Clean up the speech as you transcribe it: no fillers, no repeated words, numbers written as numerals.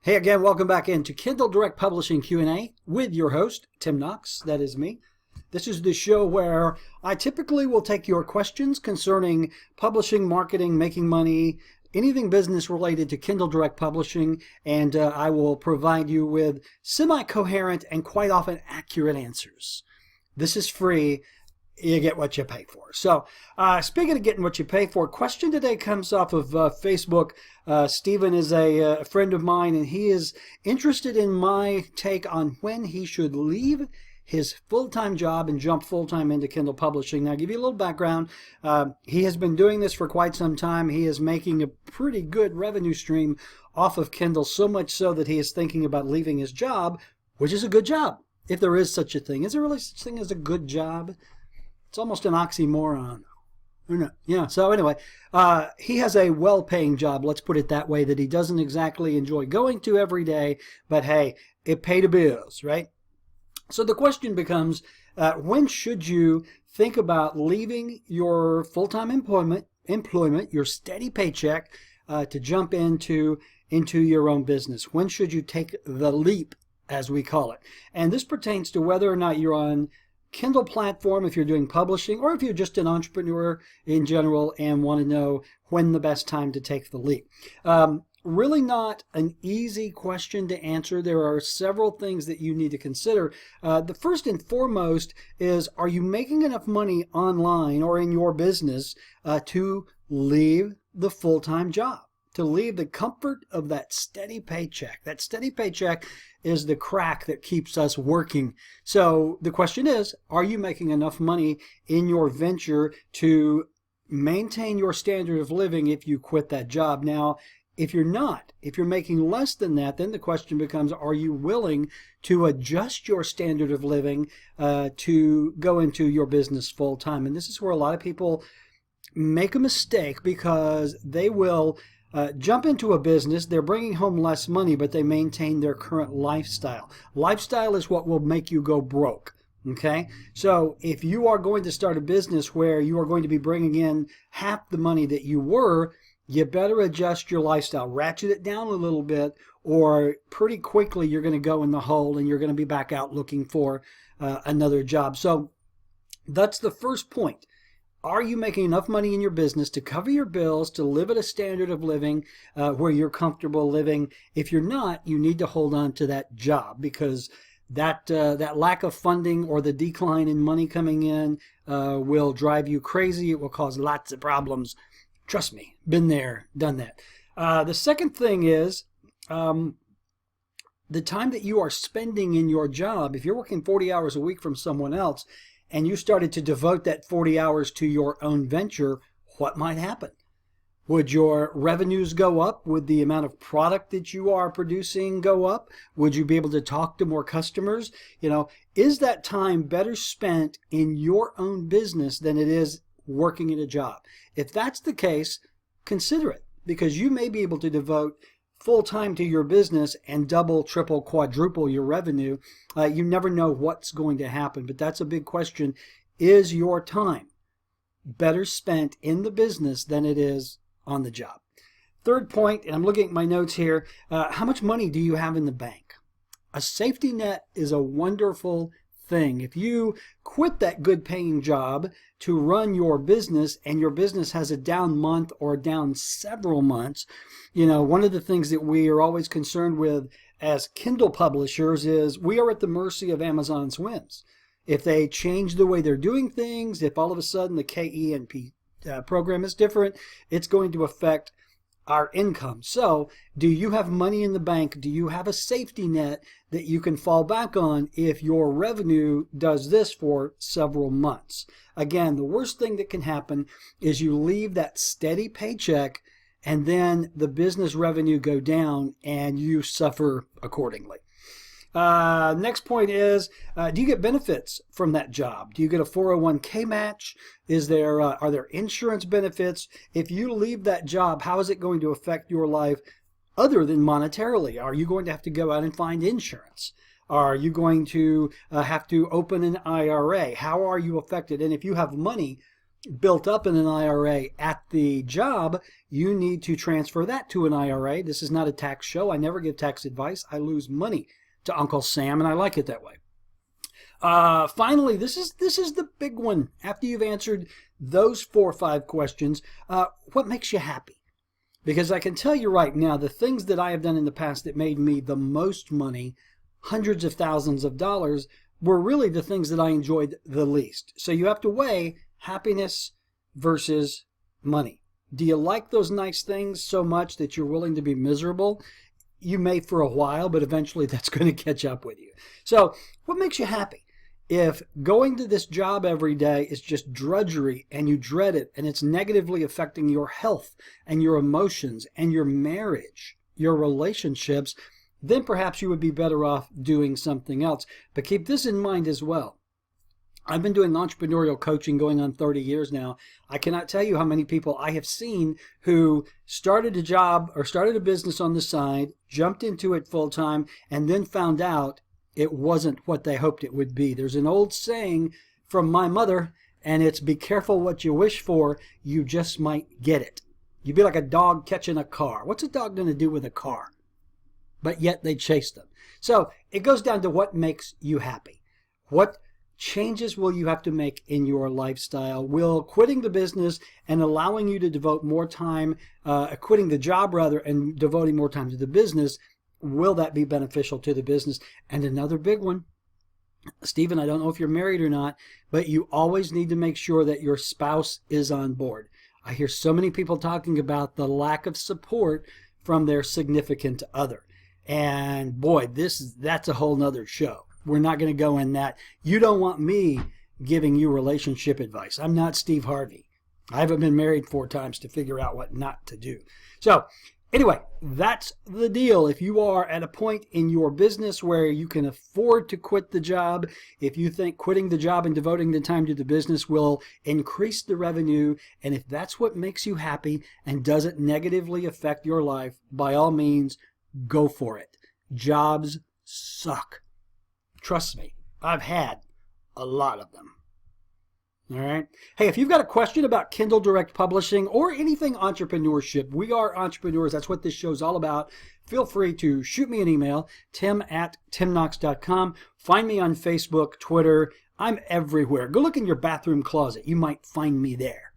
Hey again, welcome back into Kindle Direct Publishing Q&A with your host, Tim Knox. That is me. This is the show where I typically will take your questions concerning publishing, marketing, making money, anything business related to Kindle Direct Publishing, and I will provide you with semi-coherent and quite often accurate answers. This is free. You get what you pay for. So, speaking of getting what you pay for, question today comes off of Facebook. Stephen is a friend of mine, and he is interested in my take on when he should leave his full-time job and jump full-time into Kindle publishing. Now, I'll give you a little background. He has been doing this for quite some time. He is making a pretty good revenue stream off of Kindle, so much so that he is thinking about leaving his job, which is a good job, if there is such a thing. Is there really such a thing as a good job? It's almost an oxymoron. Yeah, so anyway, he has a well-paying job, let's put it that way, that he doesn't exactly enjoy going to every day, but hey, it pays the bills, right? So the question becomes, when should you think about leaving your full-time employment, your steady paycheck, to jump into your own business? When should you take the leap, as we call it? And this pertains to whether or not you're on Kindle platform, if you're doing publishing, or if you're just an entrepreneur in general and want to know when the best time to take the leap. Really not an easy question to answer. There are several things that you need to consider. The first and foremost is, are you making enough money online or in your business to leave the full-time job? To leave the comfort of that steady paycheck. That steady paycheck is the crack that keeps us working. So the question is, are you making enough money in your venture to maintain your standard of living if you quit that job? Now, if you're not, if you're making less than that, then the question becomes, are you willing to adjust your standard of living to go into your business full time? And this is where a lot of people make a mistake, because they will jump into a business, they're bringing home less money, but they maintain their current lifestyle. Lifestyle is what will make you go broke, okay? So if you are going to start a business where you are going to be bringing in half the money that you were, you better adjust your lifestyle, ratchet it down a little bit, or pretty quickly you're going to go in the hole and you're going to be back out looking for another job. So that's the first point. Are you making enough money in your business to cover your bills, to live at a standard of living where you're comfortable living? If you're not, you need to hold on to that job, because that lack of funding or the decline in money coming in will drive you crazy. It will cause lots of problems. Trust me, been there, done that. The second thing is the time that you are spending in your job. If you're working 40 hours a week from someone else, and you started to devote that 40 hours to your own venture, what might happen? Would your revenues go up? Would the amount of product that you are producing go up? Would you be able to talk to more customers? You know, is that time better spent in your own business than it is working in a job? If that's the case, consider it, because you may be able to devote full time to your business and double, triple, quadruple your revenue. You never know what's going to happen, but that's a big question. Is your time better spent in the business than it is on the job? Third point, and I'm looking at my notes here, how much money do you have in the bank? A safety net is a wonderful thing. If you quit that good paying job to run your business and your business has a down month or down several months, you know, one of the things that we are always concerned with as Kindle publishers is we are at the mercy of Amazon's whims. If they change the way they're doing things, if all of a sudden the KENP program is different, it's going to affect our income. So do you have money in the bank? Do you have a safety net that you can fall back on if your revenue does this for several months? Again, the worst thing that can happen is you leave that steady paycheck and then the business revenue go down and you suffer accordingly. Next point is, do you get benefits from that job? Do you get a 401k match? Are there insurance benefits? If you leave that job, how is it going to affect your life other than monetarily? Are you going to have to go out and find insurance? Are you going to have to open an IRA? How are you affected? And if you have money built up in an IRA at the job, you need to transfer that to an IRA. This is not a tax show. I never give tax advice. I lose money to Uncle Sam, and I like it that way. Finally, this is the big one. After you've answered those 4 or 5 questions, what makes you happy? Because I can tell you right now, the things that I have done in the past that made me the most money, hundreds of thousands of dollars, were really the things that I enjoyed the least. So you have to weigh happiness versus money. Do you like those nice things so much that you're willing to be miserable? You may for a while, but eventually that's going to catch up with you. So what makes you happy? If going to this job every day is just drudgery and you dread it and it's negatively affecting your health and your emotions and your marriage, your relationships, then perhaps you would be better off doing something else. But keep this in mind as well. I've been doing entrepreneurial coaching going on 30 years now. I cannot tell you how many people I have seen who started a job or started a business on the side, jumped into it full time, and then found out it wasn't what they hoped it would be. There's an old saying from my mother, and it's be careful what you wish for, you just might get it. You'd be like a dog catching a car. What's a dog going to do with a car? But yet they chase them. So it goes down to what makes you happy. What changes will you have to make in your lifestyle? Will quitting the business and allowing you to devote more time, quitting the job rather, and devoting more time to the business, will that be beneficial to the business? And another big one, Stephen, I don't know if you're married or not, but you always need to make sure that your spouse is on board. I hear so many people talking about the lack of support from their significant other. And boy, that's a whole nother show. We're not going to go in that. You don't want me giving you relationship advice. I'm not Steve Harvey. I haven't been married 4 times to figure out what not to do. So anyway, that's the deal. If you are at a point in your business where you can afford to quit the job, if you think quitting the job and devoting the time to the business will increase the revenue, and if that's what makes you happy and doesn't negatively affect your life, by all means, go for it. Jobs suck. Trust me, I've had a lot of them. All right. Hey, if you've got a question about Kindle Direct Publishing or anything entrepreneurship, we are entrepreneurs. That's what this show's all about. Feel free to shoot me an email, tim@timknox.com. Find me on Facebook, Twitter. I'm everywhere. Go look in your bathroom closet. You might find me there.